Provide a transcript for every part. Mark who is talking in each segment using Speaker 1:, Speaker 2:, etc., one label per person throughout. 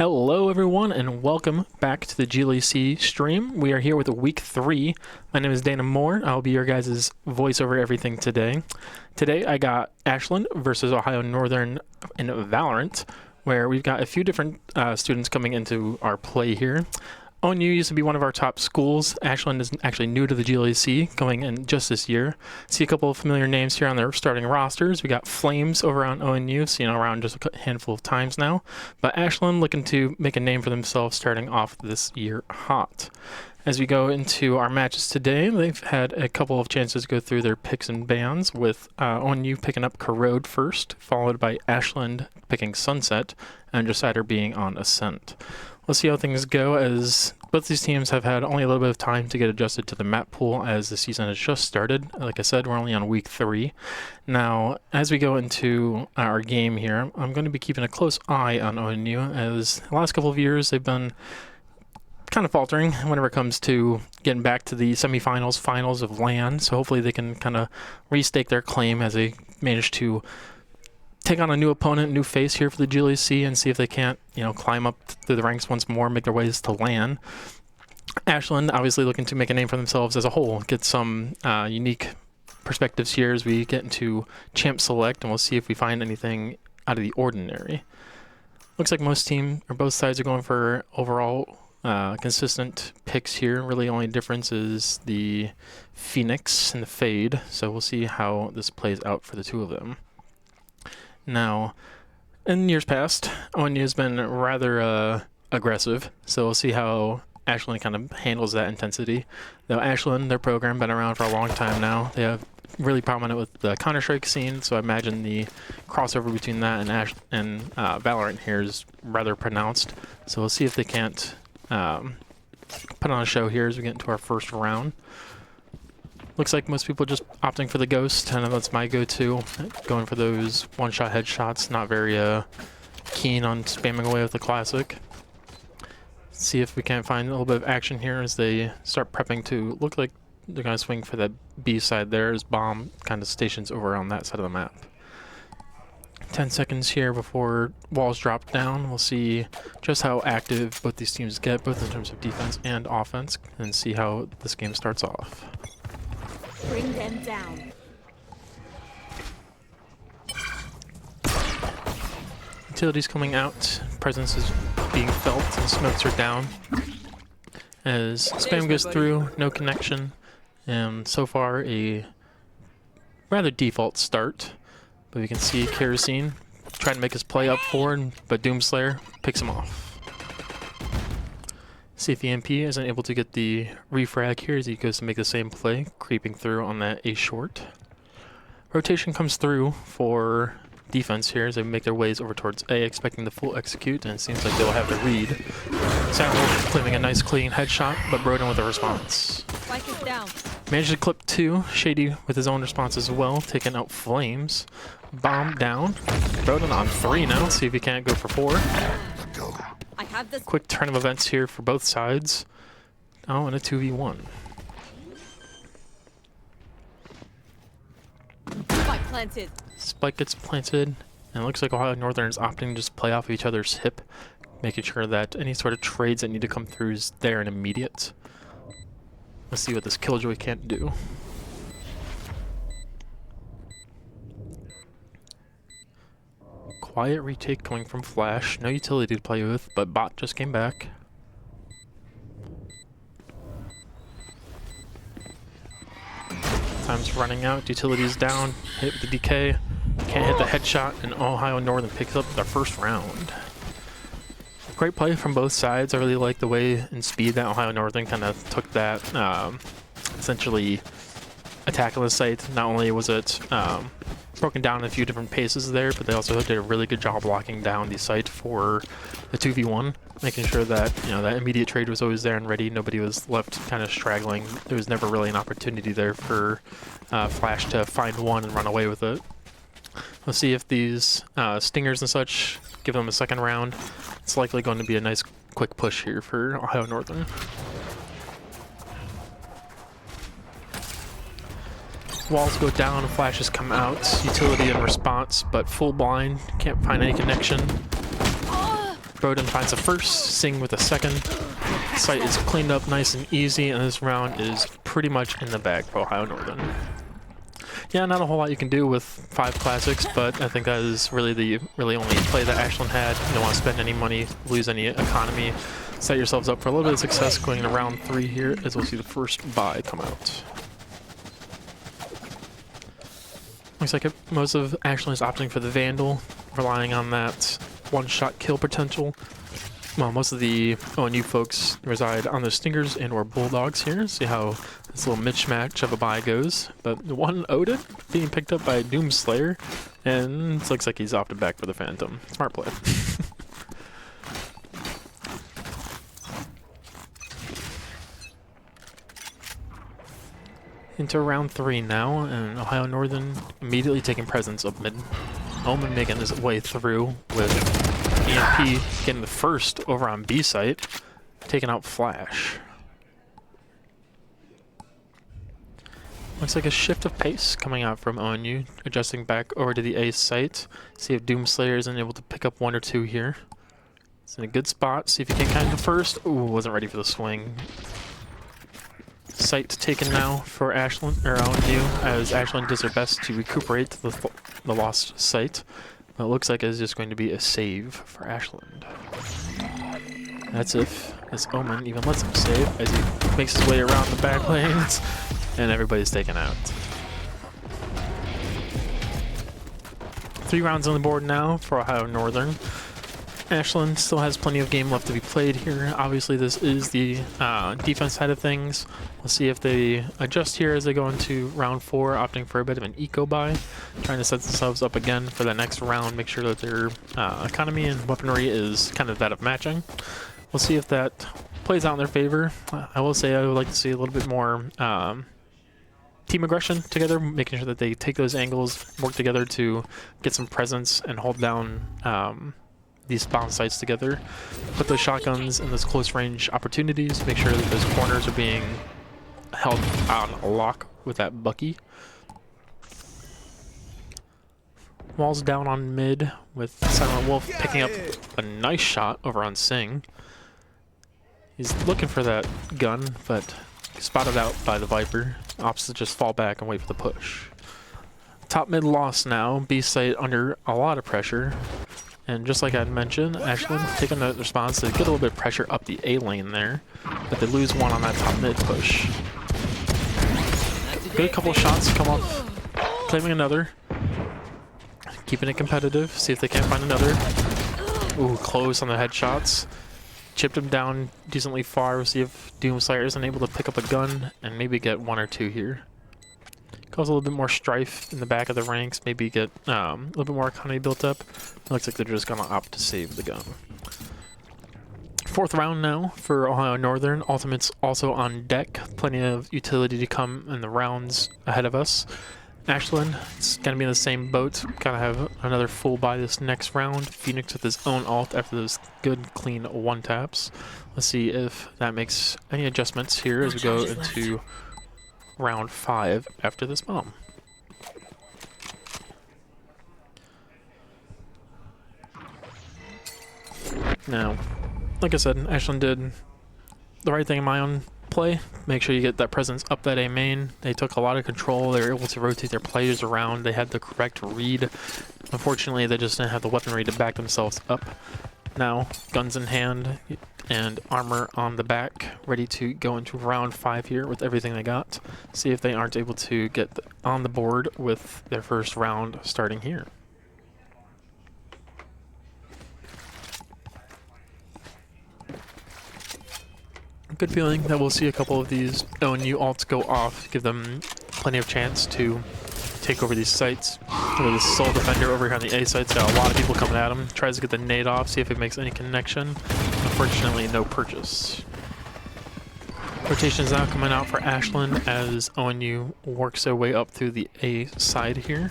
Speaker 1: Hello everyone and welcome back to the GLEC stream. We are here with week 3. My name is Dana Moore. I'll be your guys' voice over everything today. Today I got Ashland versus Ohio Northern in VALORANT, where we've got a few different students coming into our play here. ONU used to be one of our top schools. Ashland is actually new to the GLEC, going in just this year. See a couple of familiar names here on their starting rosters. We got Flames over on ONU, seen around just a handful of times now. But Ashland looking to make a name for themselves starting off this year hot. As we go into our matches today, they've had a couple of chances to go through their picks and bans, with ONU picking up Corrode first, followed by Ashland picking Sunset, and Decider being on Ascent. Let's see how things go, as both these teams have had only a little bit of time to get adjusted to the map pool as the season has just started. Like I said, we're only on week 3. Now, as we go into our game here, I'm going to be keeping a close eye on ONU, as the last couple of years they've been kind of faltering whenever it comes to getting back to the semifinals, finals of LAN. So hopefully they can kind of restake their claim as they manage to take on a new opponent, new face here for the GLEC, and see if they can't, climb up through the ranks once more, make their ways to LAN. Ashland obviously looking to make a name for themselves as a whole, get some unique perspectives here as we get into Champ Select, and we'll see if we find anything out of the ordinary. Looks like both sides are going for overall consistent picks here. Really only difference is the Phoenix and the Fade, so we'll see how this plays out for the two of them. Now, in years past, ONU has been rather aggressive, so we'll see how Ashland kind of handles that intensity. Though Ashland, their program, been around for a long time now. They have really prominent with the Counter-Strike scene, so I imagine the crossover between that and VALORANT here is rather pronounced. So we'll see if they can't put on a show here as we get into our first round. Looks like most people just opting for the Ghost, and that's my go-to. Going for those one-shot headshots, not very keen on spamming away with the classic. See if we can't find a little bit of action here as they start prepping to look like they're going to swing for that B side there, as bomb kind of stations over on that side of the map. 10 seconds here before walls drop down. We'll see just how active both these teams get, both in terms of defense and offense, and see how this game starts off.
Speaker 2: Bring them down.
Speaker 1: Utilities coming out. Presence is being felt and smokes are down. As spam goes through, no connection. And so far a rather default start. But we can see Kerosene trying to make his play up forward, but Doomslayer picks him off. See if the MP isn't able to get the refrag here as he goes to make the same play, creeping through on that A short. Rotation comes through for defense here as they make their ways over towards A, expecting the full execute, and it seems like they'll have the read. Samuel claiming a nice clean headshot, but Broden with a response.
Speaker 2: Spike is down.
Speaker 1: Managed to clip 2, Shady with his own response as well, taking out Flames. Bomb down. Broden on 3 now, see if he can't go for 4.
Speaker 2: I have this.
Speaker 1: Quick turn of events here for both sides. Oh, and a 2v1.
Speaker 2: Spike planted.
Speaker 1: Spike gets planted, and it looks like Ohio Northern is opting to just play off of each other's hip, making sure that any sort of trades that need to come through is there and immediate. Let's see what this Killjoy can't do. Quiet retake coming from Flash. No utility to play with, but Bot just came back. Time's running out. Utility's down. Hit with the DK. Can't hit the headshot, and Ohio Northern picks up their first round. Great play from both sides. I really like the way and speed that Ohio Northern kind of took that essentially attack on the site. Not only was it broken down in a few different paces there, but they also did a really good job locking down the site for the 2v1, making sure that that immediate trade was always there and ready. Nobody was left kind of straggling. There was never really an opportunity there for Flash to find one and run away with it. Let's see if these stingers and such give them a second round. It's likely going to be a nice quick push here for Ohio Northern. Walls go down, flashes come out, utility in response, but full blind, can't find any connection. Bowden finds the first, Sing with the second. Site is cleaned up nice and easy, and this round is pretty much in the bag for Ohio Northern. Yeah, not a whole lot you can do with 5 classics, but I think that is really the only play that Ashland had. You don't want to spend any money, lose any economy, set yourselves up for a little bit of success going into round 3 here, as we'll see the first buy come out. Looks like most of Ashland is opting for the Vandal, relying on that one-shot kill potential. Well, most of the ONU folks reside on the Stingers and or Bulldogs here. See how this little mismatch of a buy goes. But one Odin being picked up by Doomslayer, and it looks like he's opted back for the Phantom. Smart play. Into round 3 now, and Ohio Northern immediately taking presence up mid. Omen making his way through with EMP getting the first over on B site, taking out Flash. Looks like a shift of pace coming out from ONU, adjusting back over to the A site. See if Doomslayer isn't able to pick up 1 or 2 here. It's in a good spot. See if he can kind of first. Ooh, wasn't ready for the swing. Site taken now for Ashland, or ONU, as Ashland does their best to recuperate the lost site. But it looks like it's just going to be a save for Ashland. That's if this Omen even lets him save, as he makes his way around the back lanes, and everybody's taken out. 3 rounds on the board now for Ohio Northern. Ashland still has plenty of game left to be played here. Obviously, this is the defense side of things. We'll see if they adjust here as they go into round 4, opting for a bit of an eco buy, trying to set themselves up again for the next round, make sure that their economy and weaponry is kind of that of matching. We'll see if that plays out in their favor. I will say I would like to see a little bit more team aggression together, making sure that they take those angles, work together to get some presence and hold down these spawn sites together. Put those shotguns in those close range opportunities, make sure that those corners are being held on lock with that Bucky. Walls down on mid with Silent Wolf picking up a nice shot over on Sing. He's looking for that gun, but spotted out by the Viper. Opts just fall back and wait for the push. Top mid lost now. B site under a lot of pressure. And just like I had mentioned, Ashland taking the response to get a little bit of pressure up the A lane there, but they lose 1 on that top mid push. Good couple shots come off, claiming another, keeping it competitive, see if they can't find another. Ooh, close on the headshots. Chipped him down decently far. We'll see if Doomslayer isn't able to pick up a gun and maybe get 1 or 2 here. Cause a little bit more strife in the back of the ranks, maybe get a little bit more economy built up. It looks like they're just gonna opt to save the gun. 4th round now for Ohio Northern. Ultimates also on deck. Plenty of utility to come in the rounds ahead of us. Ashland, it's gonna be in the same boat. Gotta have another full buy this next round. Phoenix with his own ult after those good, clean 1-taps. Let's see if that makes any adjustments here as we go into round 5 after this bomb. Now, like I said, Ashland did the right thing in my own play. Make sure you get that presence up that A main. They took a lot of control. They were able to rotate their players around. They had the correct read. Unfortunately, they just didn't have the weaponry to back themselves up. Now, guns in hand and armor on the back, ready to go into round 5 here with everything they got. See if they aren't able to get on the board with their first round starting here. Good feeling that we'll see a couple of these ONU alts go off, give them plenty of chance to take over these sites. The Soul Defender over here on the A site's got a lot of people coming at him. Tries to get the nade off, see if it makes any connection. Unfortunately, no purchase. Rotations now coming out for Ashland as ONU works their way up through the A side here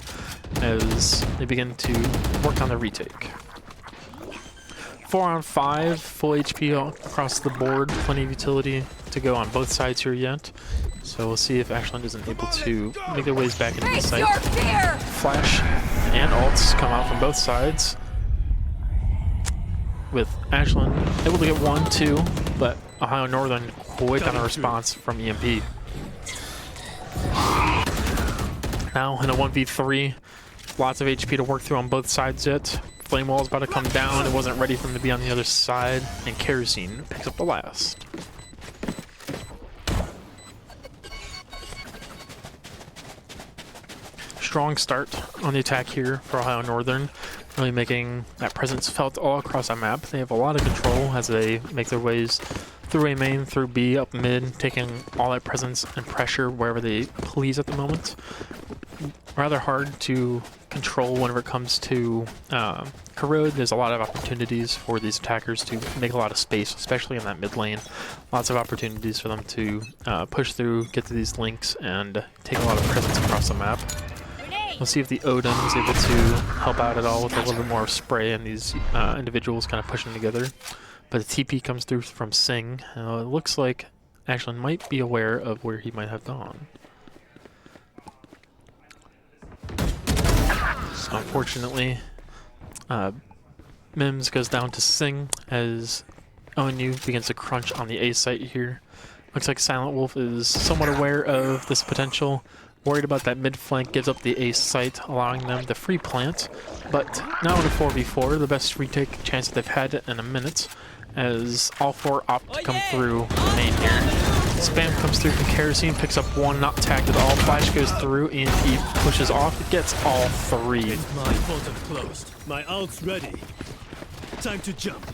Speaker 1: as they begin to work on the retake. 4 on 5, full HP across the board, plenty of utility to go on both sides here yet. So we'll see if Ashland isn't able to make their ways back into the site. Flash and ults come out from both sides. with Ashland able to get 1, 2, but Ohio Northern quick on a response from EMP. Now in a 1v3, lots of HP to work through on both sides yet. Flame wall is about to come down. It wasn't ready for him to be on the other side, and Kerosene picks up the last. Strong start on the attack here for Ohio Northern, really making that presence felt all across the map. They have a lot of control as they make their ways through A main, through B, up mid, taking all that presence and pressure wherever they please at the moment. Rather hard to control whenever it comes to corrode. There's a lot of opportunities for these attackers to make a lot of space, especially in that mid lane. Lots of opportunities for them to push through, get to these links, and take a lot of presence across the map. We'll see if the Odin is able to help out at all with a little bit more spray and these individuals kind of pushing together. But the TP comes through from Sing. It looks like Ashland might be aware of where he might have gone. So unfortunately, Mims goes down to Sing as ONU begins to crunch on the A site here. Looks like Silent Wolf is somewhat aware of this potential. Worried about that mid flank, gives up the A site, allowing them to free plant. But now in a 4v4, the best retake chance that they've had in a minute, as all 4 opt to come through main here. Spam comes through from Kerosene, picks up 1, not tagged at all. Flash goes through, EMP pushes off, it gets all 3.
Speaker 3: My portal closed. My ult's ready. Time to jump.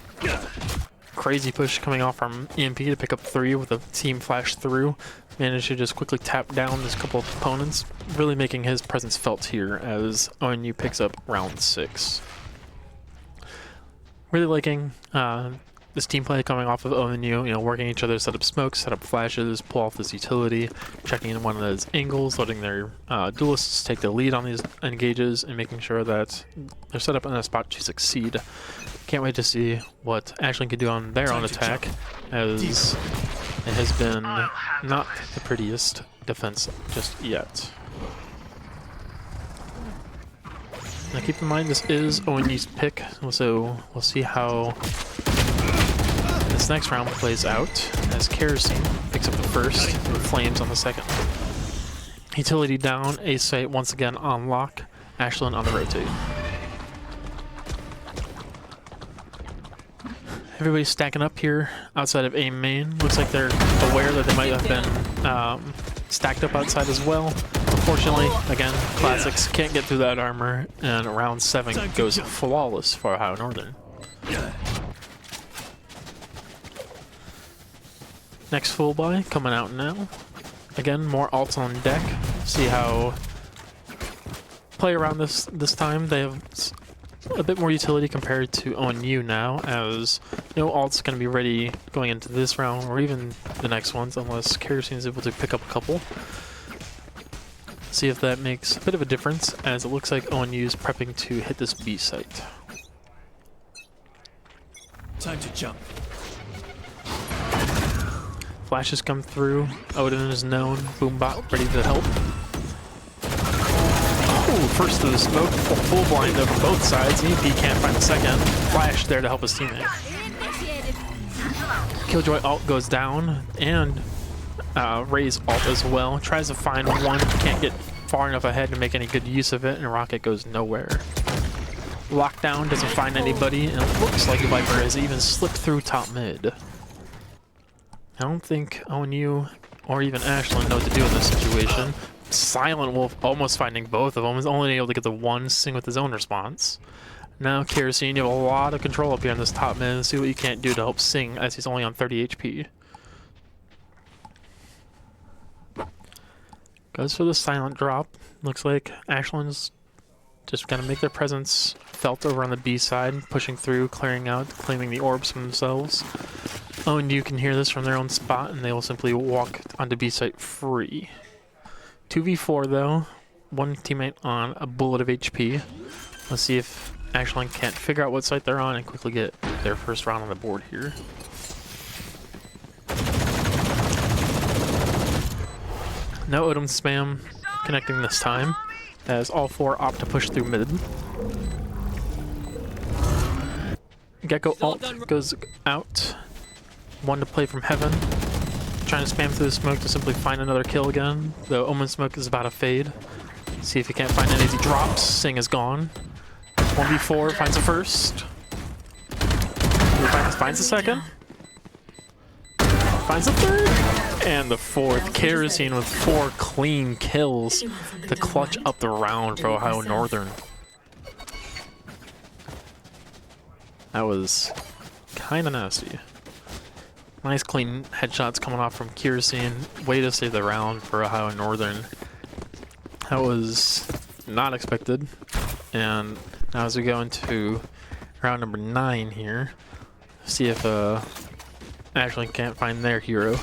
Speaker 1: Crazy push coming off from EMP to pick up 3 with a team flash through. Managed to just quickly tap down this couple of opponents, really making his presence felt here as ONU picks up round 6. Really liking this team play coming off of ONU, working each other to set up smokes, set up flashes, pull off this utility, checking in one of those angles, letting their duelists take the lead on these engages, and making sure that they're set up in a spot to succeed. Can't wait to see what Ashland can do on their own attack, as it has been not the prettiest defense just yet. Now keep in mind this is ONU's pick, so we'll see how this next round plays out as Kerosene picks up the first and Flames on the second. Utility down, A site once again on lock, Ashland on the rotate. Everybody's stacking up here outside of A main. Looks like they're aware that they might have been stacked up outside as well. Unfortunately, again, Classics can't get through that armor, and round 7 goes flawless for Ohio Northern. Next full buy coming out now. Again, more alts on deck. See how play around this time. They have a bit more utility compared to ONU now, as no alt's going to be ready going into this round or even the next ones unless Kerosene is able to pick up a couple. See if that makes a bit of a difference, as it looks like ONU is prepping to hit this B site.
Speaker 3: Time to jump.
Speaker 1: Flashes come through. Odin is known. Boombot ready to help. Oh, first to the smoke. Full blind over both sides. EMP can't find the second. Flash there to help his teammate. Killjoy ult goes down, and Ray's ult as well. Tries to find one. Can't get far enough ahead to make any good use of it, and Rocket goes nowhere. Lockdown doesn't find anybody, and it looks like Viper has even slipped through top mid. I don't think ONU or even Ashland know what to do in this situation. Silent Wolf almost finding both of them. Is only able to get the one Sing with his own response. Now Kerosene, you have a lot of control up here in this top mid. See what you can't do to help Sing, as he's only on 30 HP. Goes for the silent drop. Looks like Ashland's just gonna make their presence felt over on the B side, pushing through, clearing out, claiming the orbs for themselves. Oh, and you can hear this from their own spot, and they will simply walk onto B site free. 2v4 though, one teammate on a bullet of HP. Let's see if Ashland can't figure out what site they're on and quickly get their first round on the board here. No Odin spam connecting this time, as all 4 opt to push through mid. Gecko ult goes out. One to play from heaven. Trying to spam through the smoke to simply find another kill again. The Omen smoke is about to fade. See if he can't find it as he drops. Sing is gone. 1v4, finds the first. Finds the second. Finds the third. And the fourth. Kerosene with 4 clean kills to clutch up the round for Ohio Northern. That was kind of nasty. Nice clean headshots coming off from Kerosene. Way to save the round for Ohio Northern. That was not expected. And now as we go into round number 9 here, see if Ashland can't find their hero.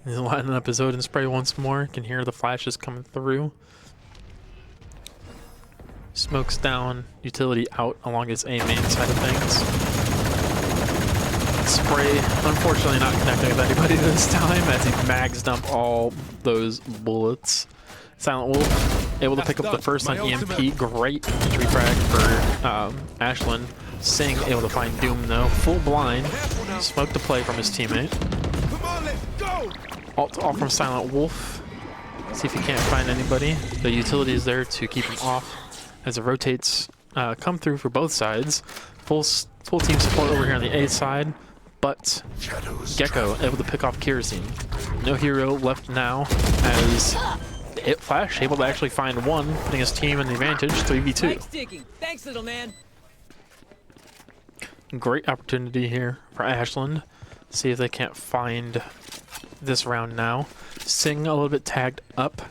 Speaker 1: He's lighting up his Odin spray once more. Can hear the flashes coming through. Smokes down, utility out along his A main side of things. Spray, unfortunately not connecting with anybody this time as he mags dump all those bullets. Silent Wolf able to pick up the first on EMP. Great entry frag for Ashland. Sing able to find Doom though. Full blind. Smoke to play from his teammate. Ult off from Silent Wolf. See if he can't find anybody. The utility is there to keep him off as it rotates. Come through for both sides. Full team support over here on the A side. But Gecko able to pick off Kerosene. No hero left now as It Flash able to actually find one, putting his team in the advantage, 3v2.
Speaker 2: Thanks, little man.
Speaker 1: Great opportunity here for Ashland. See if they can't find this round now. Sing a little bit tagged up.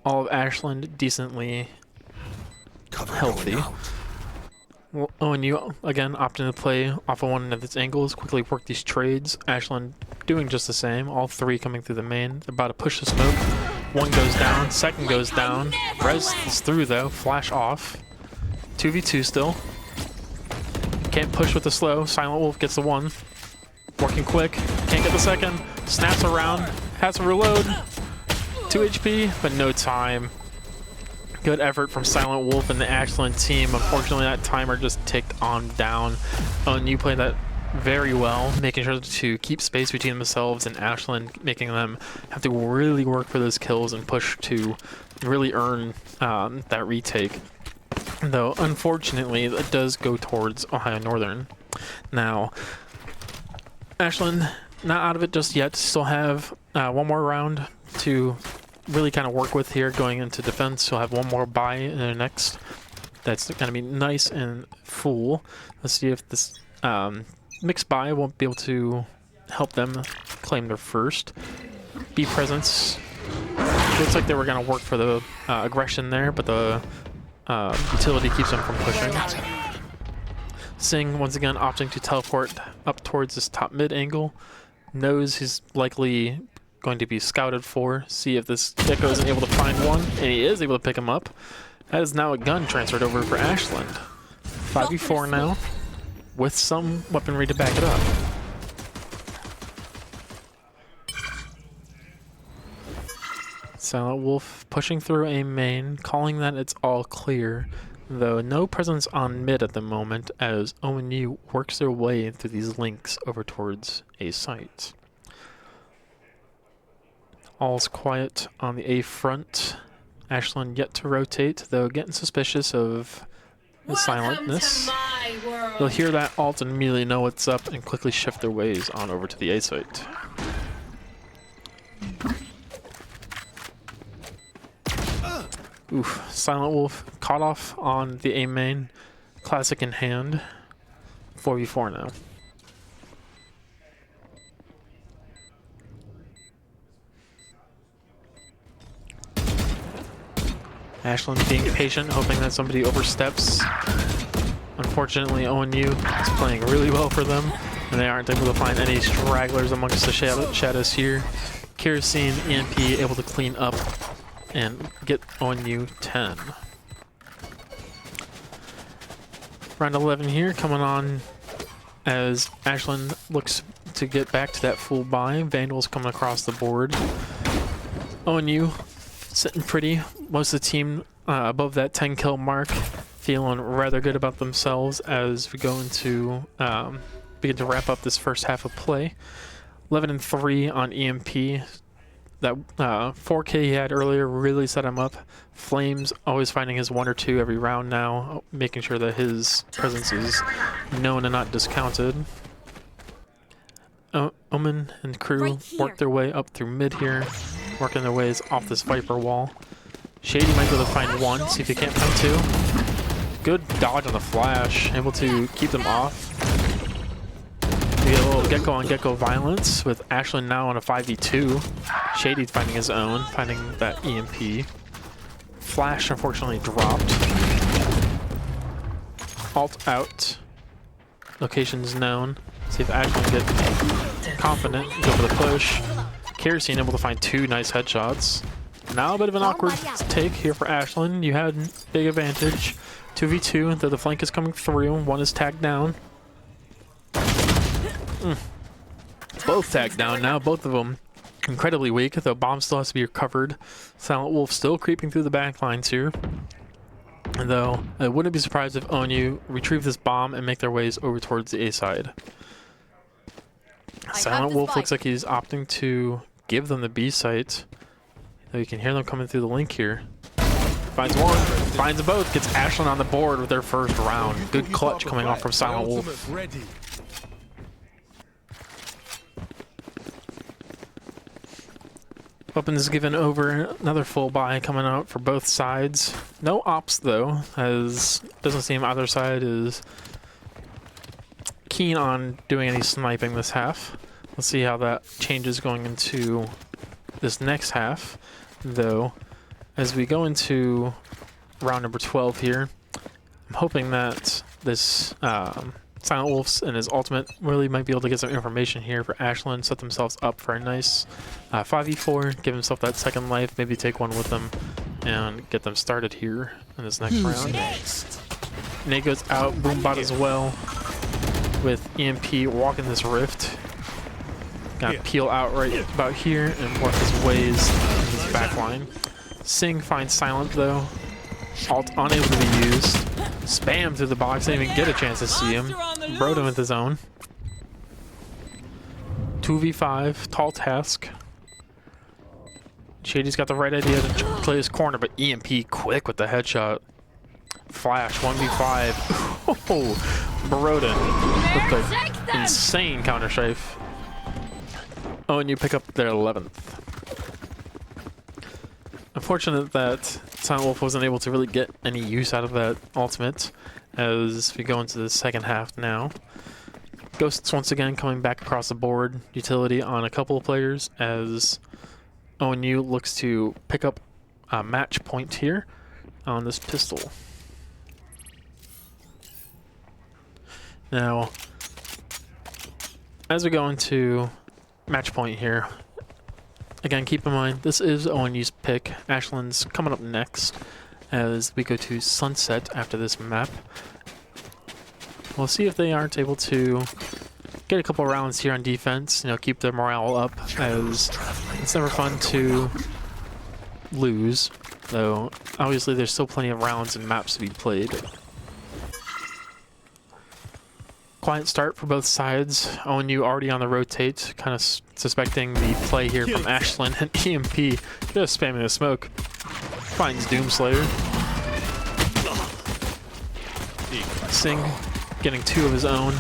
Speaker 1: All of Ashland decently healthy. Well, ONU again opting to play off of one of its angles, quickly work these trades. Ashland doing just the same. All 3 coming through the main. They're about to push the smoke. One goes down, second goes down. Res is through though. Flash off. 2v2 still. Can't push with the slow. Silent Wolf gets the one. Working quick. Can't get the second. Snaps around. Has to reload. 2 HP, but no time. Good effort from Silent Wolf and the Ashland team. Unfortunately, that timer just ticked on down. ONU played that very well, making sure to keep space between themselves and Ashland, making them have to really work for those kills and push to really earn that retake. Though, unfortunately, it does go towards Ohio Northern. Now, Ashland, not out of it just yet. Still have one more round to really kind of work with here going into defense. We'll have one more buy in the next. That's going to be nice and full. Let's see if this mixed buy won't be able to help them claim their first. B presence. Looks like they were going to work for the aggression there, but the utility keeps them from pushing. Sing once again opting to teleport up towards this top mid angle. Knows he's likely going to be scouted for. See if this Gecko is able to find one, and he is able to pick him up. That is now a gun transferred over for Ashland. 5v4 now, with some weaponry to back it up. Silent Wolf pushing through a main, calling that it's all clear, though no presence on mid at the moment as ONU works their way through these links over towards a site. All's quiet on the A front. Ashland yet to rotate, though getting suspicious of the silentness. They'll hear that ult and immediately know what's up and quickly shift their ways on over to the A site. Oof, Silent Wolf caught off on the A main. Classic in hand. 4v4 now. Ashland being patient, hoping that somebody oversteps. Unfortunately, ONU is playing really well for them, and they aren't able to find any stragglers amongst the shadows here. Kerosene, EMP able to clean up and get ONU 10. Round 11 here, coming on as Ashland looks to get back to that full buy. Vandals coming across the board. ONU sitting pretty. Most of the team above that 10 kill mark, feeling rather good about themselves as we go into begin to wrap up this first half of play. 11-3 on EMP. That 4K he had earlier really set him up. Flames always finding his 1 or 2 every round now, making sure that his presence is known and not discounted. Omen and crew work their way up through mid here, working their ways off this Viper wall. Shady might be able to find 1, see if he can't find 2. Good dodge on the flash, able to keep them off. We get a little Gecko on Gecko violence with Ashland now on a 5v2. Shady finding his own, finding that EMP. Flash unfortunately dropped. Alt out. Locations known. See if Ashland can get confident, go for the push. Kerosene able to find 2 nice headshots. Now a bit of an awkward take here for Ashland. You had big advantage. 2v2, though the flank is coming through. 1 is tagged down. Both tagged down now, both of them incredibly weak, though bomb still has to be recovered. Silent Wolf still creeping through the back lines here. And though I wouldn't be surprised if ONU retrieve this bomb and make their ways over towards the A side. Silent Wolf looks like he's opting to give them the B site. Though you can hear them coming through the link here. Finds 1, finds them both, gets Ashland on the board with their first round. Good clutch coming off from Silent Wolf. Weapons given over, another full buy coming out for both sides. No ops though, as doesn't seem either side is keen on doing any sniping this half. Let's see how that changes going into this next half, though. As we go into round number 12 here, I'm hoping that this Silent Wolf's and his ultimate really might be able to get some information here for Ashland, set themselves up for a nice 5v4, give himself that second life, maybe take 1 with them, and get them started here in this next round. Nate goes out, Boombot as well, with EMP walking this rift. Gonna peel out right about here and work his ways in his back line. Sing finds Silent though. Alt unable to be used. Spam through the box, didn't even get a chance to see him. Broke him with his own. 2v5, tall task. Shady's got the right idea to play his corner, but EMP quick with the headshot. Flash, 1v5. Oh, Broden with the insane counter strafe. Oh, and you pick up their 11th. Unfortunate that Silent Wolf wasn't able to really get any use out of that ultimate as we go into the second half now. Ghosts once again coming back across the board. Utility on a couple of players as ONU looks to pick up a match point here on this pistol. Now, as we go into match point here, again, keep in mind, this is ONU's pick. Ashland's coming up next as we go to Sunset after this map. We'll see if they aren't able to get a couple rounds here on defense, keep their morale up, as it's never fun to lose, though obviously there's still plenty of rounds and maps to be played. Quiet start for both sides. ONU already on the rotate, kind of suspecting the play here from Ashland, and EMP just spamming the smoke. Finds Doomslayer. Sing getting 2 of his own.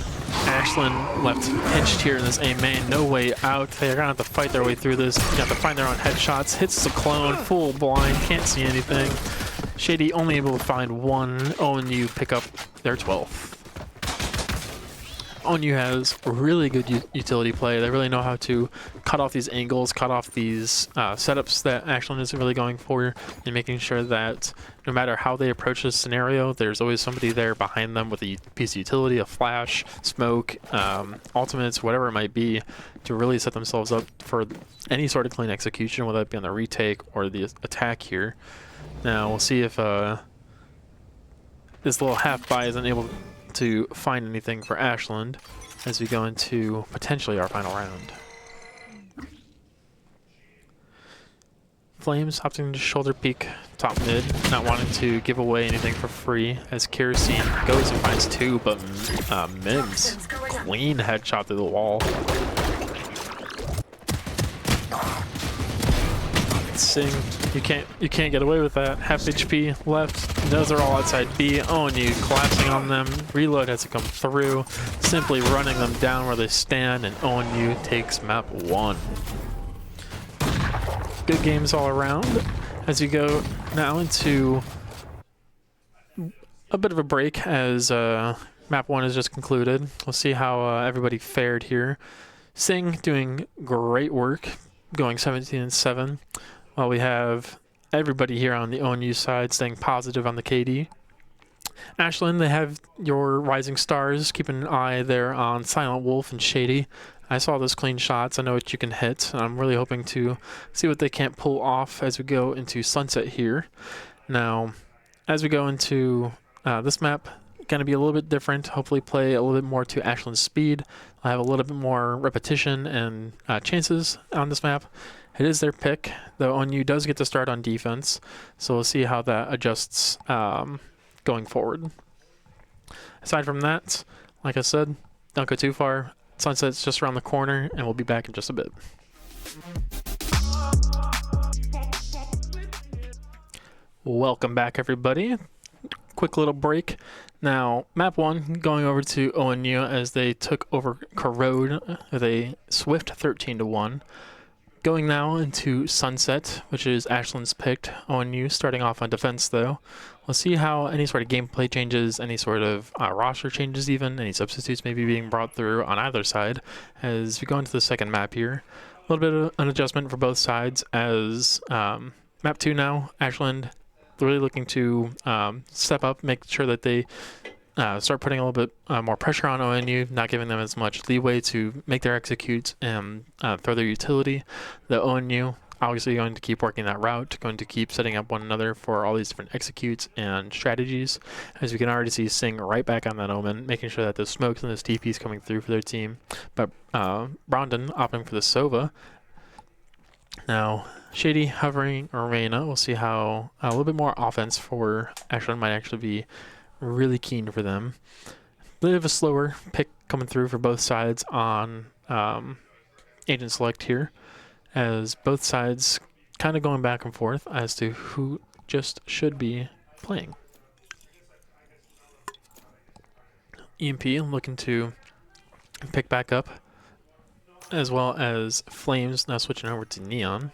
Speaker 1: Ashland left pinched here in this A main. No way out. They're gonna have to fight their way through this. They have to find their own headshots. Hits the clone, full blind, can't see anything. Shady only able to find 1. ONU pick up their 12th. ONU has really good utility play. They really know how to cut off these angles, cut off these setups that Ashland isn't really going for, and making sure that no matter how they approach this scenario, there's always somebody there behind them with a piece of utility, a flash, smoke, ultimates, whatever it might be, to really set themselves up for any sort of clean execution, whether it be on the retake or the attack here. Now, we'll see if this little half buy isn't able to find anything for Ashland as we go into potentially our final round. Flames opting to shoulder peek top mid, not wanting to give away anything for free as Kerosene goes and finds two, but Mims clean headshot through the wall. Sing, you can't get away with that. Half HP left. Those are all outside B. ONU collapsing on them. Reload has to come through, simply running them down where they stand, and ONU takes map 1. Good games all around as you go now into a bit of a break as map 1 is just concluded. We'll see how everybody fared here. Sing doing great work, going 17-7. While we have everybody here on the ONU side staying positive on the KD. Ashland, they have your rising stars. Keep an eye there on Silent Wolf and Shady. I saw those clean shots. I know what you can hit. I'm really hoping to see what they can't pull off as we go into Sunset here. Now, as we go into this map, going to be a little bit different. Hopefully play a little bit more to Ashland's speed. I'll have a little bit more repetition and chances on this map. It is their pick, though ONU does get to start on defense, so we'll see how that adjusts going forward. Aside from that, like I said, don't go too far. Sunset's just around the corner, and we'll be back in just a bit. Welcome back, everybody. Quick little break. Now, map 1 going over to ONU as they took over Corrode with a swift 13-1. Going now into Sunset, which is Ashland's picked. ONU starting off on defense, though. We'll see how any sort of gameplay changes, any sort of roster changes even, any substitutes maybe being brought through on either side as we go into the second map here. A little bit of an adjustment for both sides as map 2 now, Ashland really looking to step up, make sure that they start putting a little bit more pressure on ONU, not giving them as much leeway to make their executes and throw their utility. The ONU obviously going to keep working that route, going to keep setting up one another for all these different executes and strategies. As we can already see, Sing right back on that Omen, making sure that those smokes and those TPs coming through for their team. But Brondon opting for the Sova. Now, Shady hovering Arena. We'll see how a little bit more offense for Ashland might actually be really keen for them. A bit of a slower pick coming through for both sides on agent select here, as both sides kind of going back and forth as to who just should be playing. EMP looking to pick back up, as well as Flames now switching over to Neon.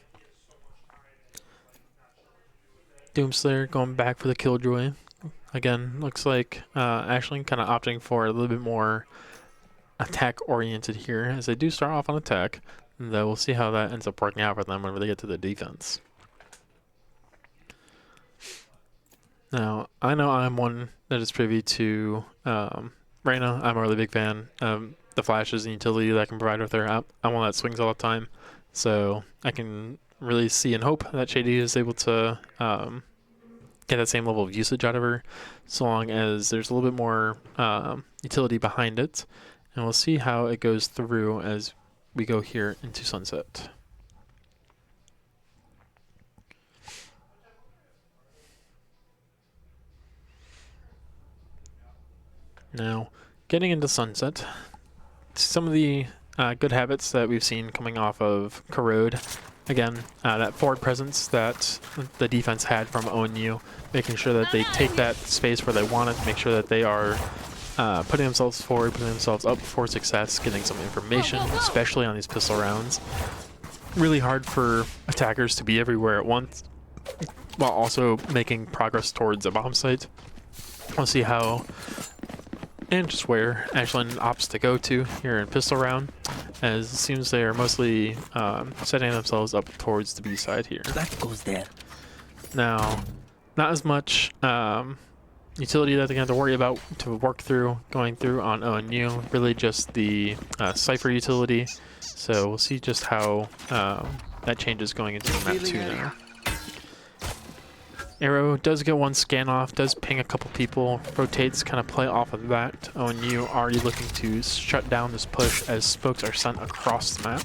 Speaker 1: Doomslayer going back for the Killjoy. Again, looks like Ashland kind of opting for a little bit more attack-oriented here, as they do start off on attack, though we'll see how that ends up working out for them whenever they get to the defense. Now, I know I'm one that is privy to Reyna. I'm a really big fan. The flashes and utility that I can provide with her. I'm one that swings all the time, so I can really see and hope that Shady is able to get that same level of usage out of her, so long as there's a little bit more utility behind it. And we'll see how it goes through as we go here into Sunset. Now, getting into Sunset, some of the good habits that we've seen coming off of Corrode. Again, that forward presence that the defense had from ONU, making sure that they take that space where they want it, make sure that they are putting themselves forward, putting themselves up for success, getting some information, especially on these pistol rounds. Really hard for attackers to be everywhere at once, while also making progress towards a bomb site. We'll see how and just where Ashland opts to go to here in pistol round, as it seems they are mostly setting themselves up towards the B side here.
Speaker 4: That goes there.
Speaker 1: Now, not as much utility that they're going to have to worry about to work through, going through on ONU, really just the Cypher utility. So we'll see just how that changes going into map 2 now. Arrow does get one scan off, does ping a couple people, rotates, kind of play off of that. ONU already looking to shut down this push as spokes are sent across the map,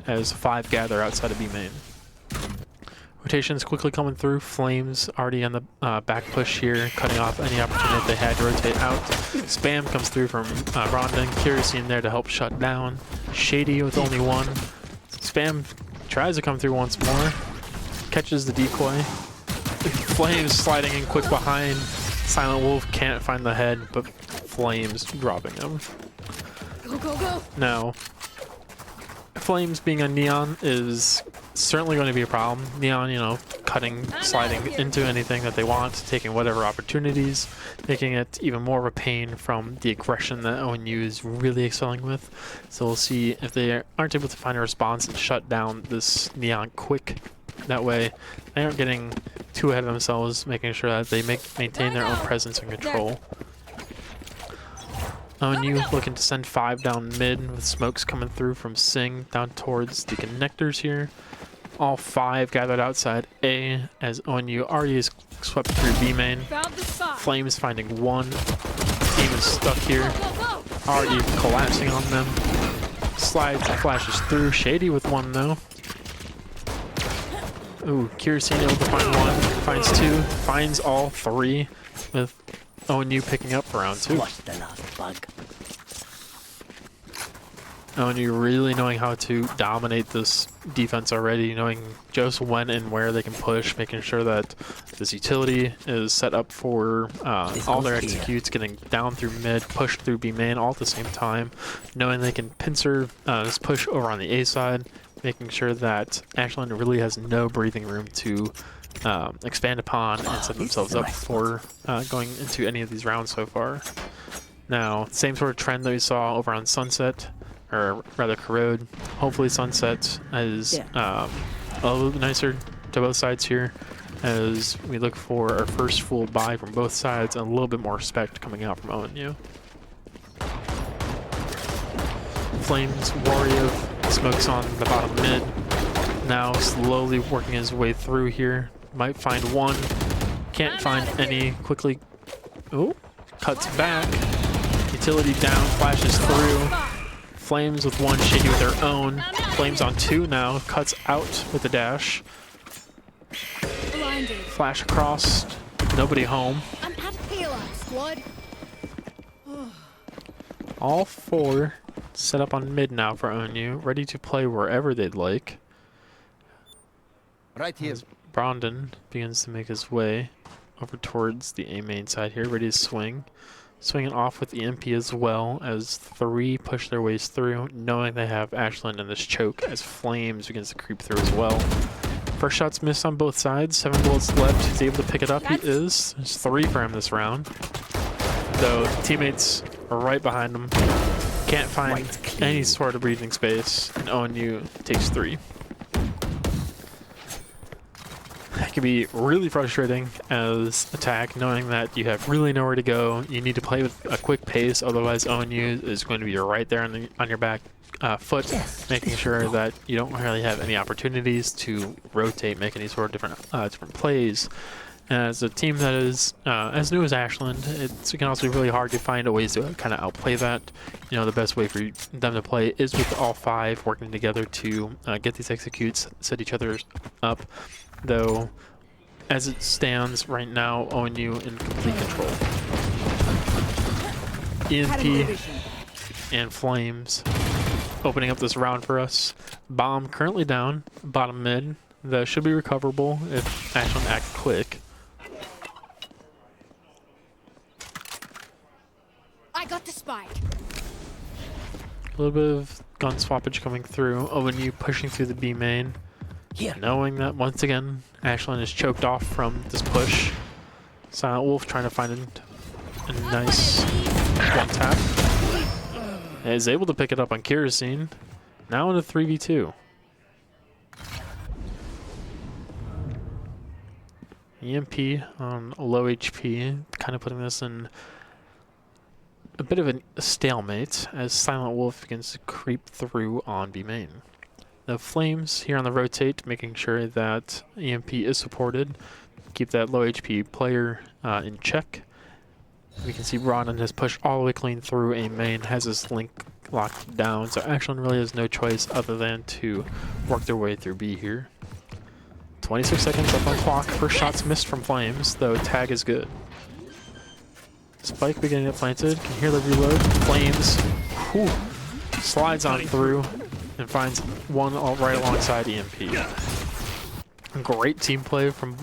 Speaker 1: as 5 gather outside of B main. Rotations quickly coming through. Flames already on the back push here, cutting off any opportunity they had to rotate out. Spam comes through from Rondon. Kerosene there to help shut down. Shady with only one. Spam tries to come through once more. Catches the decoy. Flames sliding in quick behind. Silent Wolf can't find the head, but Flames dropping him.
Speaker 2: Go, go, go.
Speaker 1: Now, Flames being a Neon is certainly going to be a problem. Neon, you know, cutting, sliding into anything that they want, taking whatever opportunities, making it even more of a pain from the aggression that ONU is really excelling with. So we'll see if they aren't able to find a response and shut down this Neon quick. That way, they aren't getting too ahead of themselves, making sure that they maintain their own presence and control. ONU looking to send 5 down mid with smokes coming through from Sing down towards the connectors here. All 5 gathered outside A as ONU already is swept through B main.
Speaker 2: Found the spot.
Speaker 1: Flames finding 1. Team is stuck here.
Speaker 2: Go, go, go.
Speaker 1: Already collapsing on them. Slides and flashes through. Shady with 1 though. Ooh, Kerosene able to find 1. Finds 2. Finds all 3 with ONU picking up for round 2. ONU really knowing how to dominate this defense already, knowing just when and where they can push, making sure that this utility is set up for all their executes, getting down through mid, push through B main all at the same time, knowing they can pincer this push over on the A side, making sure that Ashland really has no breathing room to expand upon and set themselves up for going into any of these rounds so far. Now, same sort of trend that we saw over on Sunset, or rather Corrode. Hopefully Sunset is a little nicer to both sides here as we look for our first full buy from both sides and a little bit more respect coming out from ONU. Flames, Wario, smokes on the bottom mid. Now slowly working his way through here. Might find 1. Can't find any. Quickly. Oh, cuts back. Utility down, flashes through. Flames with 1, Shady with their own. Flames on 2 now. Cuts out with the dash.
Speaker 2: Blinded.
Speaker 1: Flash across. Nobody home.
Speaker 2: I'm out of healer, squad.
Speaker 1: All 4 set up on mid now for ONU. Ready to play wherever they'd like.
Speaker 4: Right here.
Speaker 1: As Brandon begins to make his way over towards the A main side here. Ready to swing. Swinging off with the MP as well as 3 push their ways through, knowing they have Ashland in this choke as Flames begins to creep through as well. First shot's missed on both sides. 7 bullets left. He's able to pick it up. He is. There's 3 for him this round. Though teammates are right behind him. Can't find any sort of breathing space. And ONU takes 3. It can be really frustrating as attack, knowing that you have really nowhere to go. You need to play with a quick pace, otherwise ONU is going to be right there on your back foot, making sure that you don't really have any opportunities to rotate, make any sort of different plays. As a team that is as new as Ashland, it can also be really hard to find ways to kind of outplay that. You know, the best way for them to play is with all 5 working together to get these executes, set each other up. Though, as it stands right now, ONU in complete control. EMP and Flames opening up this round for us. Bomb currently down, bottom mid. That should be recoverable if Ashland act quick.
Speaker 2: I got the spike.
Speaker 1: A little bit of gun swappage coming through. ONU pushing through the B main. Knowing that once again, Ashland is choked off from this push. Silent Wolf trying to find a nice 1 tap. Is able to pick it up on Kerosene. Now in a 3v2. EMP on low HP, kind of putting this in a bit of a stalemate as Silent Wolf begins to creep through on B main. The Flames here on the rotate, making sure that EMP is supported. Keep that low HP player in check. We can see Ronan has pushed all the way clean through A main, has his link locked down, so Ashland really has no choice other than to work their way through B here. 26 seconds up on clock. First shots missed from Flames, though tag is good. Spike beginning to planted. Can hear the reload. Flames. Whew, slides on through and finds one right alongside EMP. Great team play from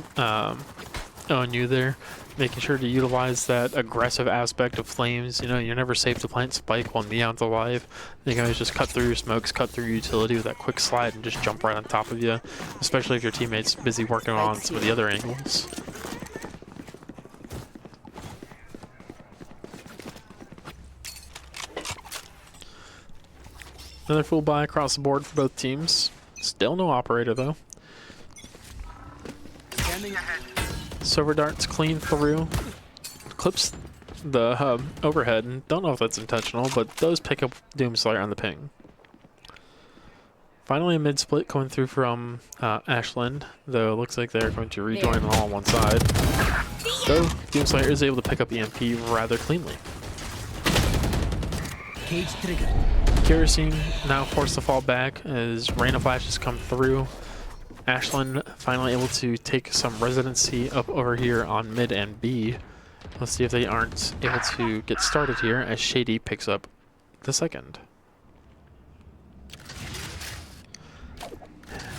Speaker 1: ONU there, making sure to utilize that aggressive aspect of Flames. You know, you're never safe to plant Spike while Neon's alive. You guys just cut through your smokes, cut through your utility with that quick slide and just jump right on top of you, especially if your teammate's busy working on some of the other angles. Another full buy across the board for both teams. Still no operator though. Silver darts clean through. Clips the hub overhead, and don't know if that's intentional, but those pick up Doomslayer on the ping. Finally a mid split coming through from Ashland, though it looks like they're going to rejoin all on one side. Though Doomslayer is able to pick up EMP rather cleanly.
Speaker 4: Cage trigger.
Speaker 1: Kerosene now forced to fall back as Rain of Flashes come through. Ashland finally able to take some residency up over here on mid and B. Let's see if they aren't able to get started here as Shady picks up the second.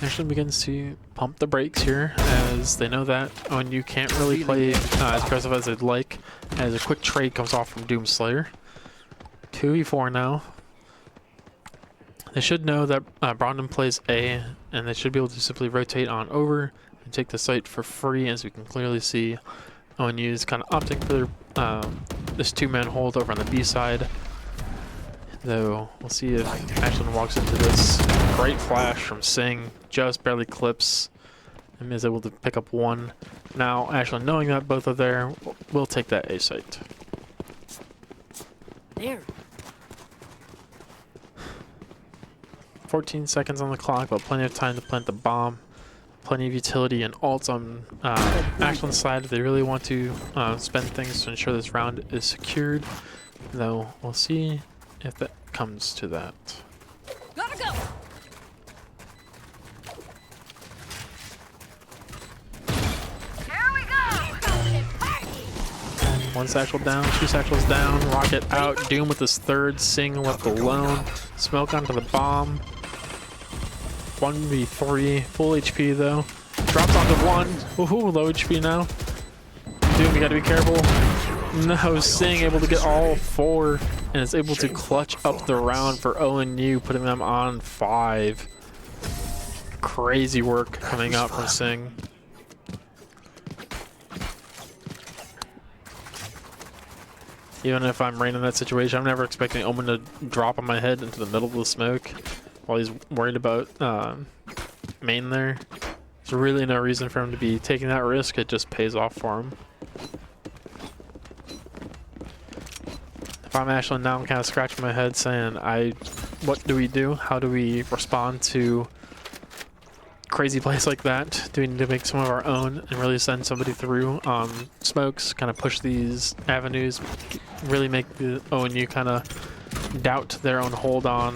Speaker 1: Ashland begins to pump the brakes here as they know that ONU can't really play as aggressive as they'd like, as a quick trade comes off from Doomslayer. 2v4 now. They should know that Brondon plays A, and they should be able to simply rotate on over and take the site for free, as we can clearly see ONU is kind of opting for their, this two-man hold over on the B side. Though, we'll see if Ashland walks into this. Great flash from Singh, just barely clips, and is able to pick up one. Now, Ashland, knowing that both are there, will take that A site.
Speaker 2: There.
Speaker 1: 14 seconds on the clock, but plenty of time to plant the bomb. Plenty of utility and ults on Ashland's side if they really want to spend things to ensure this round is secured. Though we'll see if that comes to that.
Speaker 2: Gotta go. Here we go.
Speaker 1: One satchel down, two satchels down, rocket out, Doom with his third, Sing left alone, smoke onto the bomb. 1v3, full HP though. Drops onto one. Woohoo, low HP now. Doom, you gotta be careful. No, Sing able to get all four and is able to clutch up the round for ONU, putting them on 5. Crazy work coming out from Sing. Even if I'm Rain in that situation, I'm never expecting Omen to drop on my head into the middle of the smoke while he's worried about main there. There's really no reason for him to be taking that risk. It just pays off for him. If I'm Ashland now, I'm kind of scratching my head saying, what do we do? How do we respond to crazy plays like that? Do we need to make some of our own and really send somebody through on smokes, kind of push these avenues, really make the ONU kind of doubt their own hold on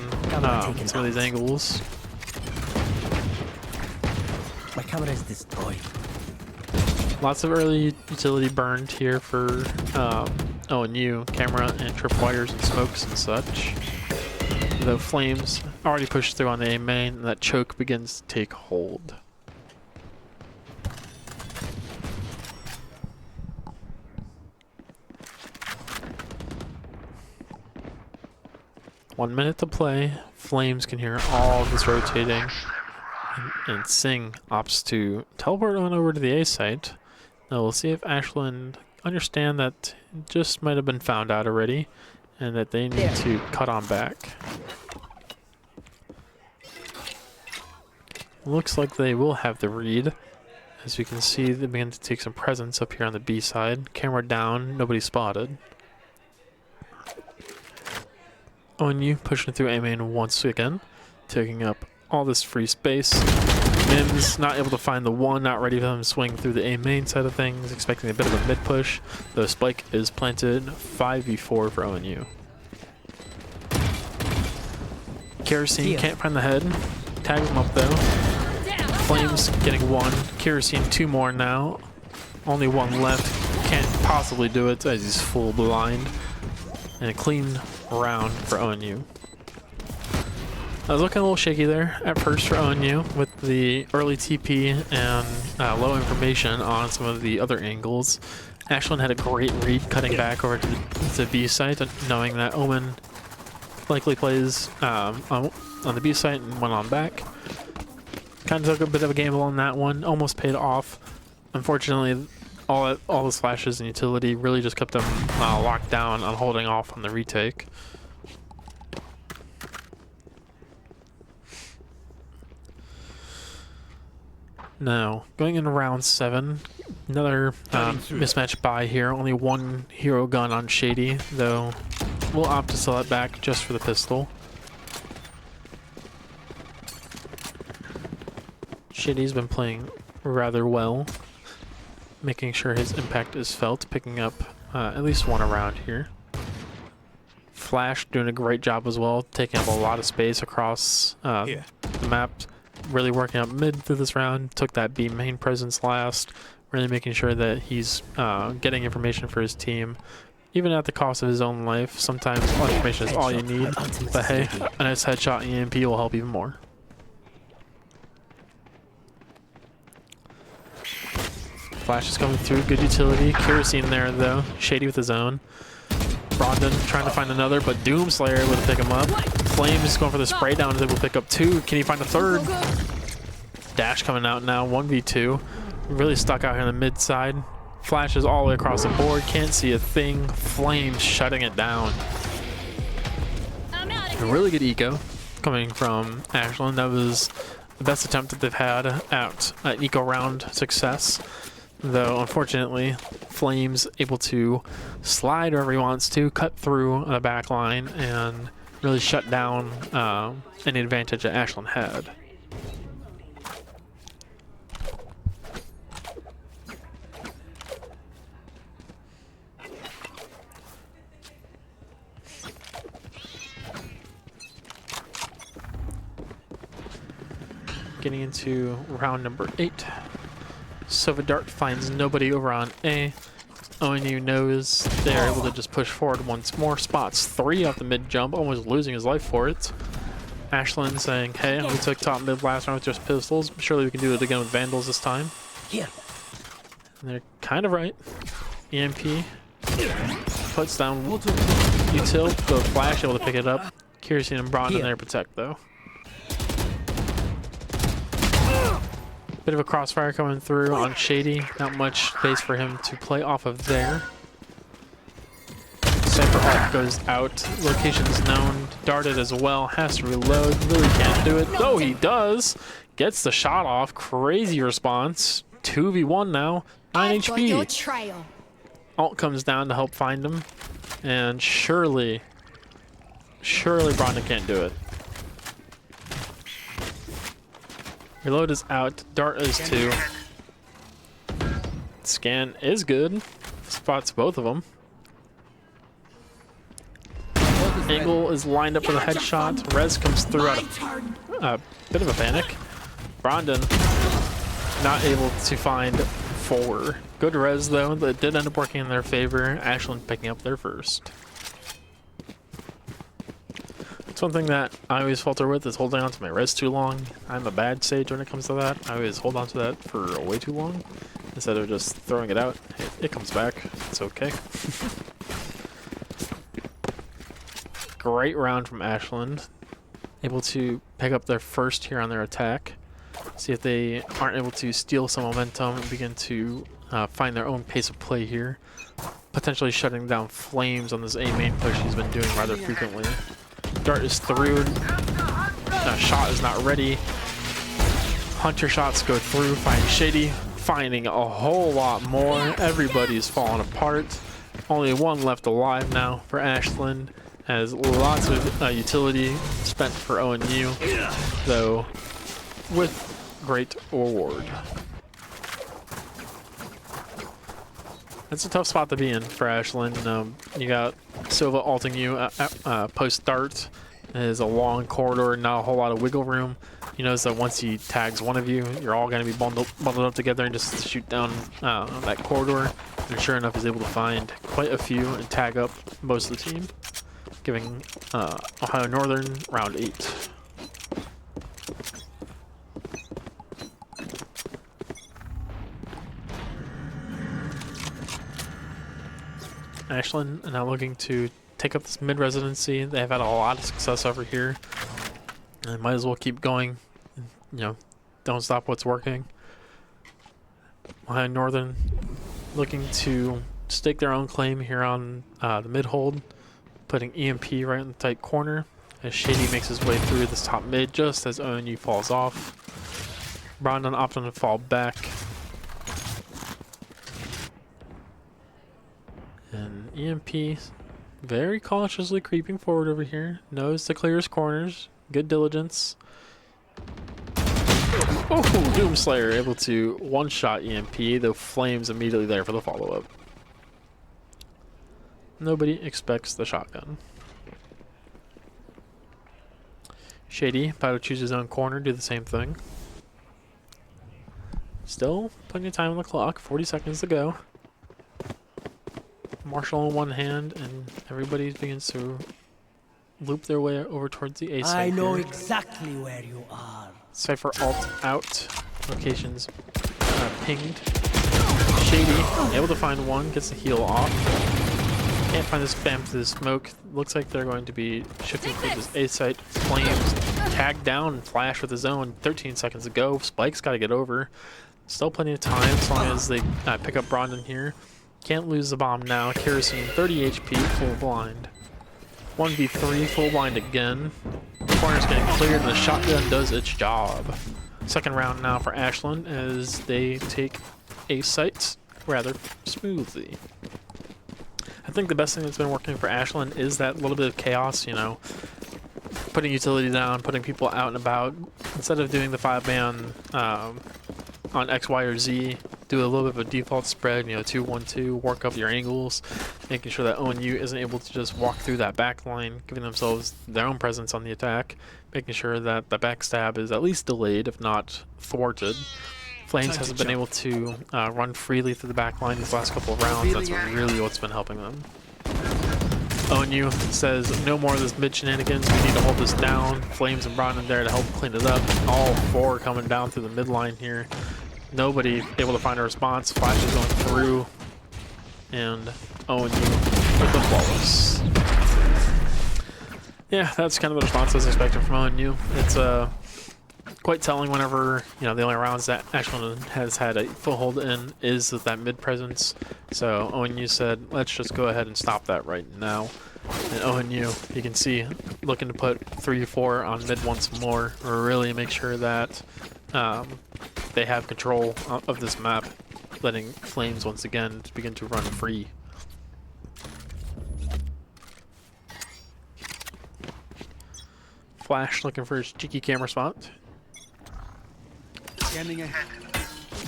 Speaker 1: some of these angles?
Speaker 4: My camera is destroyed.
Speaker 1: Lots of early utility burned here for ONU, camera and tripwires and smokes and such. The Flames already pushed through on the A main, and that choke begins to take hold. One minute to play. Flames can hear all of this rotating, and Sing opts to teleport on over to the A site. Now we'll see if Ashland understand that it just might have been found out already, and that they need to cut on back. Looks like they will have the read. As you can see, they begin to take some presence up here on the B side. Camera down, nobody spotted. ONU pushing through A main once again, taking up all this free space. Mims not able to find the one, not ready for them to swing through the A main side of things, expecting a bit of a mid push. The spike is planted, 5v4 for ONU. Kerosene can't find the head. Tag him up though. Flames getting one. Kerosene 2 more now. Only 1 left. Can't possibly do it as he's full blind. And a clean round for ONU. I was looking a little shaky there at first for ONU with the early TP and low information on some of the other angles. Ashland had a great read cutting back over to the B site, knowing that Omen likely plays on the B site and went on back. Kind of took a bit of a gamble on that one, almost paid off. Unfortunately, all the slashes and utility really just kept them locked down on holding off on the retake. Now, going into round 7, another mismatch buy here. Only 1 hero gun on Shady, though we'll opt to sell it back just for the pistol. Shady's been playing rather well, making sure his impact is felt, picking up at least 1 around here. Flash doing a great job as well, taking up a lot of space across the map. Really working up mid through this round, took that B main presence last, really making sure that he's getting information for his team, even at the cost of his own life. Sometimes information is all you need, but hey, a nice headshot and EMP will help even more. Flash is coming through, good utility. Kerosene there though, Shady with his own. Brondon trying to find another, but Doomslayer able to pick him up. Flames is going for the spray down, is able to pick up 2. Can he find a 3rd? Dash coming out now, 1v2. Really stuck out here on the mid side. Flashes all the way across the board, can't see a thing. Flames shutting it down. A really good eco coming from Ashland. That was the best attempt that they've had at eco round success. Though, unfortunately, Flames able to slide wherever he wants to, cut through the back line, and really shut down any advantage that Ashland had. Getting into round number 8. Sova Dart finds nobody over on A. ONU knows they're able to just push forward once more. Spots 3 off the mid jump, almost losing his life for it. Ashland saying, hey, we took top mid last round with just pistols. Surely we can do it again with Vandals this time.
Speaker 4: Here.
Speaker 1: And they're kind of right. EMP puts down util, the Flash able to pick it up. Kerosene and Brondon there to protect though. Bit of a crossfire coming through on Shady. Not much space for him to play off of there. Cypher Arc goes out. Location's known. Darted as well. Has to reload. Really can't do it. Though he does. Gets the shot off. Crazy response. 2v1 now. 9 HP. Alt comes down to help find him. And surely Brondon can't do it. Reload is out. Dart is 2. Scan is good. Spots both of them. Angle is lined up for the headshot. Rez comes through out of a bit of a panic. Brondon not able to find 4. Good res though. That did end up working in their favor. Ashland picking up their first. Something that I always falter with is holding on to my res too long. I'm a bad sage when it comes to that. I always hold on to that for way too long instead of just throwing it out. It comes back. It's okay. Great round from Ashland. Able to pick up their first here on their attack. See if they aren't able to steal some momentum and begin to find their own pace of play here. Potentially shutting down Flames on this A main push he's been doing rather frequently. Dart is through. Shot is not ready. Hunter shots go through. Find Shady. Finding a whole lot more. Everybody's falling apart. Only 1 left alive now for Ashland. Has lots of utility spent for ONU, though with great reward. That's a tough spot to be in for Ashland. You got Sova alting you post dart. It is a long corridor, not a whole lot of wiggle room. You notice that once he tags one of you, you're all going to be bundled up together and just shoot down that corridor. And sure enough, he's able to find quite a few and tag up most of the team, giving Ohio Northern round 8. Ashland now looking to take up this mid-residency. They've had a lot of success over here. And might as well keep going. You know, don't stop what's working. Ohio Northern looking to stake their own claim here on the mid-hold, putting EMP right in the tight corner as Shady makes his way through this top mid just as ONU falls off. Brandon opting to fall back. And EMP very cautiously creeping forward over here. Knows to clear his corners. Good diligence. Oh, Doomslayer able to one-shot EMP, though Flames immediately there for the follow-up. Nobody expects the shotgun. Shady about to choose his own corner, do the same thing. Still plenty of time on the clock, 40 seconds to go. Marshall in one hand, and everybody begins to loop their way over towards the A site.
Speaker 4: I know
Speaker 1: here.
Speaker 4: exactly where you are.
Speaker 1: Cypher alt out. Locations pinged. Shady able to find one, gets the heal off. Can't find the spam to the smoke. Looks like they're going to be shifting through this A site. Flames tagged down and flash with his own. 13 seconds to go. Spike's got to get over. Still plenty of time as long as they pick up Brandon here. Can't lose the bomb now. Kerosene, 30 HP, full blind. 1v3, full blind again. Corner's getting cleared and the shotgun does its job. Second round now for Ashland as they take A site rather smoothly. I think the best thing that's been working for Ashland is that little bit of chaos, you know, putting utility down, putting people out and about. Instead of doing the 5-man on X, Y, or Z, do a little bit of a default spread, you know, 2-1-2, work up your angles, making sure that ONU isn't able to just walk through that back line, giving themselves their own presence on the attack, making sure that the backstab is at least delayed, if not thwarted. Flames hasn't been able to run freely through the back line these last couple of rounds. That's really what's been helping them. ONU says, no more of this mid shenanigans. We need to hold this down. Flames and Brandon there to help clean it up. All four coming down through the mid line here. Nobody able to find a response. Flash is going through. And ONU with the flawless. Yeah, that's kind of the response I was expecting from ONU. It's quite telling whenever, you know, the only rounds that Ashland has had a foothold in is with that mid presence. So ONU said, let's just go ahead and stop that right now. And ONU, you can see, looking to put 3-4 on mid once more, or really make sure that they have control of this map, letting Flames once again begin to run free. Flash looking for his cheeky camera spot.
Speaker 3: Scanning ahead.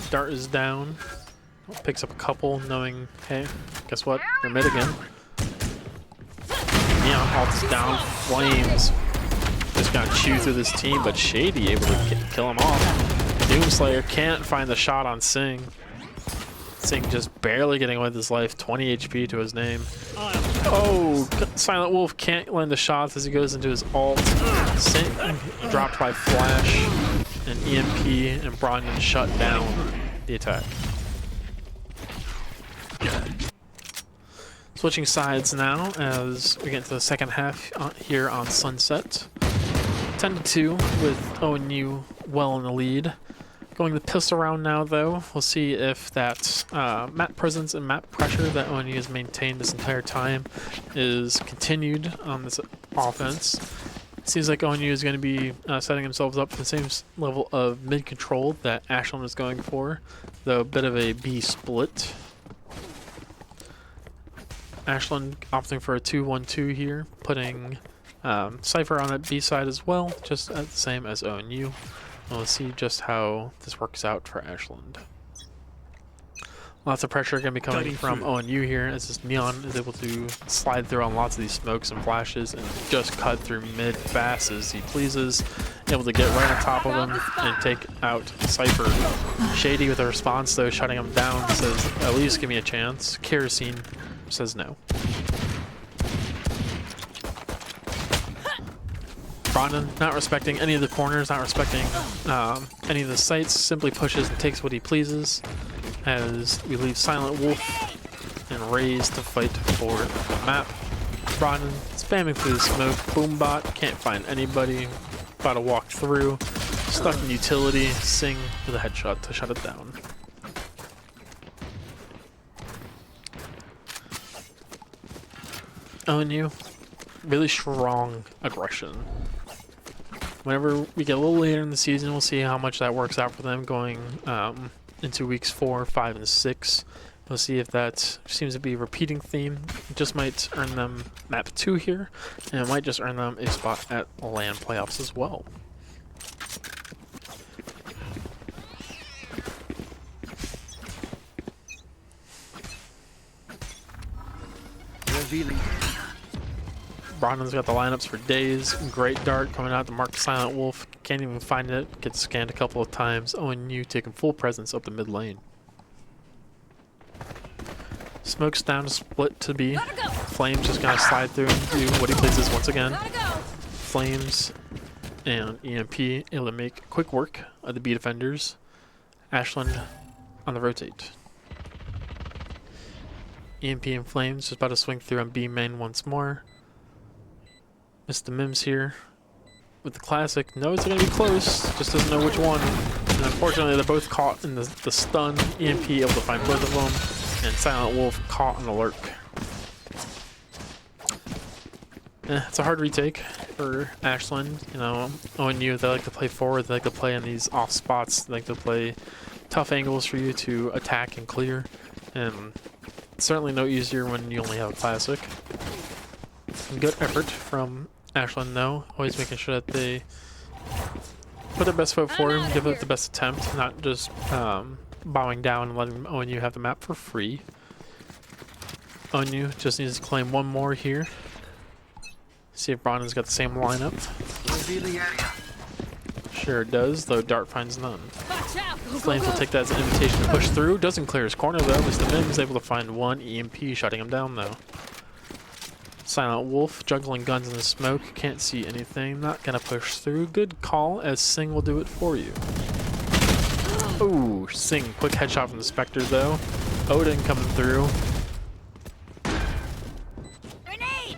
Speaker 1: Dart is down. Picks up a couple, knowing, hey, guess what? They're mid again. Yeah, ult's down. Flames just gonna chew through this team, but Shady able to kill him off. Doomslayer can't find the shot on Singh. Singh just barely getting away with his life. 20 HP to his name. Oh, Silent Wolf can't land the shots as he goes into his ult. Singh dropped by Flash. And EMP and Brandon shut down the attack. Switching sides now as we get into the second half here on Sunset. 10-2 with ONU well in the lead. Going the pistol round now though. We'll see if that map presence and map pressure that ONU has maintained this entire time is continued on this offense. Seems like ONU is going to be setting themselves up for the same level of mid-control that Ashland is going for, though a bit of a B split. Ashland opting for a 2-1-2 here, putting Cypher on that B side as well, just the same as ONU. And we'll see just how this works out for Ashland. Lots of pressure going to be coming from ONU here as this Neon is able to slide through on lots of these smokes and flashes and just cut through mid fast as he pleases. able to get right on top of him and take out Cypher. Shady with a response though, shutting him down, says, at least give me a chance. Kerosene says no. Brandon not respecting any of the corners, not respecting any of the sites, simply pushes and takes what he pleases as we leave Silent Wolf and Raze to fight for the map. Brandon spamming through the smoke, Boombot, can't find anybody, about to walk through, stuck in utility, Sing with a headshot to shut it down. ONU, really strong aggression. Whenever we get a little later in the season, we'll see how much that works out for them going into weeks 4, 5, and 6. We'll see if that seems to be a repeating theme. It just might earn them map 2 here, and it might just earn them a spot at LAN playoffs as well.
Speaker 4: Revealing.
Speaker 1: Brandon's got the lineups for days. Great dart coming out to mark Silent Wolf. Can't even find it. Gets scanned a couple of times. ONU taking full presence up the mid lane. Smoke's down to split to B. Flames just gonna slide through and do what he pleases once again. Flames and EMP able to make quick work of the B defenders. Ashland on the rotate. EMP and Flames just about to swing through on B main once more. Mr. Mims here with the classic. Knows they're gonna be close, just doesn't know which one. And unfortunately, they're both caught in the stun. EMP able to find both of them, and Silent Wolf caught on the lurk. It's a hard retake for Ashland. You know, ONU, they like to play forward. They like to play in these off spots. They like to play tough angles for you to attack and clear. And it's certainly no easier when you only have a classic. Good effort from Ashland, though. Always making sure that they put their best foot forward, give it the best attempt, not just bowing down and letting ONU have the map for free. ONU just needs to claim one more here. See if Brandon's got the same lineup. Sure it does, though Dart finds none. Flames will take that as an invitation to push through. Doesn't clear his corner, though. Mr. Mims is able to find one EMP, shutting him down, though. Silent Wolf juggling guns in the smoke. Can't see anything. Not gonna push through. Good call, as Sing will do it for you. Ooh, Sing. Quick headshot from the Spectre, though. Odin coming through.
Speaker 2: Grenade!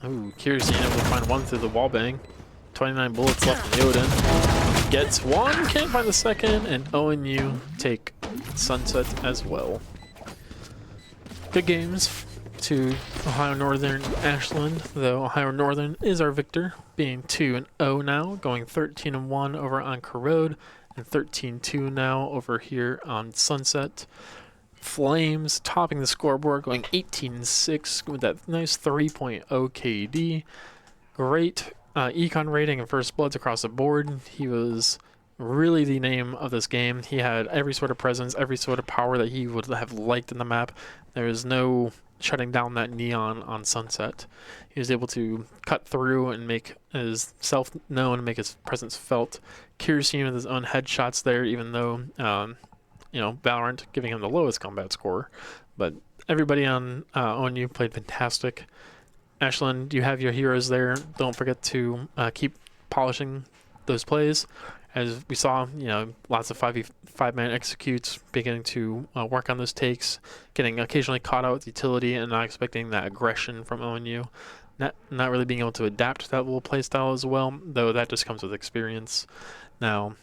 Speaker 1: Ooh, Kerosene able to find one through the wall bang. 29 bullets left in the Odin. Gets one, can't find the second, and ONU take Sunset as well. Good games to Ohio Northern Ashland, though Ohio Northern is our victor, being 2-0 now, going 13-1 over on Corrode, and 13-2 now over here on Sunset. Flames topping the scoreboard, going 18-6 with that nice 3.0 KD. Great econ rating and first bloods across the board. He was really the name of this game. He had every sort of presence, every sort of power that he would have liked in the map. There was no shutting down that neon on Sunset. He was able to cut through and make his self known and make his presence felt. Kerosene with his own headshots there, even though you know, Valorant giving him the lowest combat score. But everybody on ONU played fantastic. Ashland, you have your heroes there. Don't forget to keep polishing those plays. As we saw, you know, lots of 5v5-man executes, beginning to work on those takes, getting occasionally caught out with utility and not expecting that aggression from ONU. Not really being able to adapt to that little play style as well, though that just comes with experience. Now,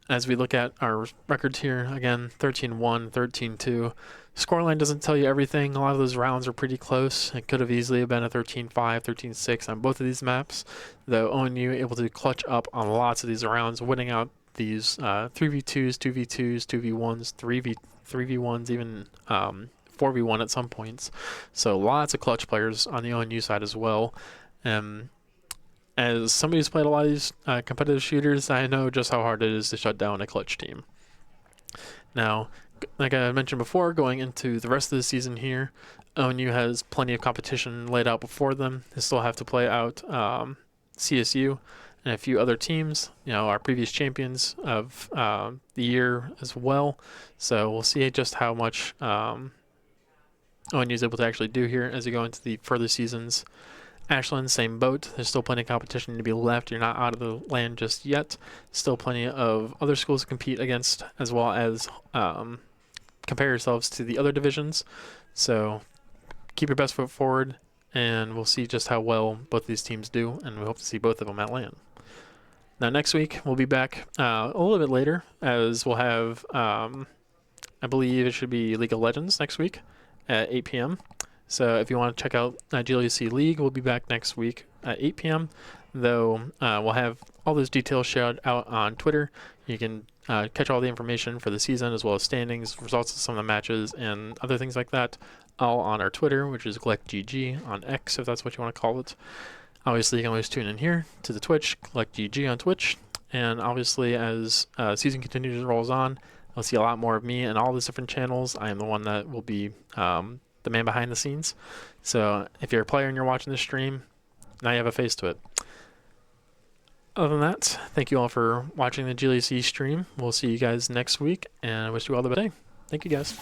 Speaker 1: as we look at our records here, again, 13-1, 13-2. Scoreline doesn't tell you everything. A lot of those rounds are pretty close. It could have easily been a 13-5, 13-6 on both of these maps, though ONU able to clutch up on lots of these rounds, winning out these 3v2s, 2v2s, 2v1s, 3v1s, even 4v1 at some points. So lots of clutch players on the ONU side as well. As somebody who's played a lot of these competitive shooters, I know just how hard it is to shut down a clutch team. Now, like I mentioned before, going into the rest of the season here, ONU has plenty of competition laid out before them. They still have to play out CSU, and a few other teams. Our previous champions of the year as well. So we'll see just how much ONU is able to actually do here as we go into the further seasons. Ashland, same boat. There's still plenty of competition to be left. You're not out of the land just yet. Still plenty of other schools to compete against, as well as compare yourselves to the other divisions. So keep your best foot forward, and we'll see just how well both these teams do, and we hope to see both of them at LAN. Now, next week, we'll be back a little bit later, as we'll have, I believe it should be League of Legends next week at 8 p.m. So if you want to check out GLEC League, we'll be back next week at 8 p.m. Though we'll have all those details shared out on Twitter. You can catch all the information for the season, as well as standings, results of some of the matches, and other things like that, all on our Twitter, which is GLECGG on X, if that's what you want to call it. Obviously, you can always tune in here to the Twitch, GLECGG on Twitch. And obviously, as season continues and rolls on, you'll see a lot more of me and all these different channels. I am the one that will be the man behind the scenes. So if you're a player and you're watching this stream, now you have a face to it. Other than that, thank you all for watching the GLEC stream. We'll see you guys next week, and I wish you all the best day. Thank you, guys.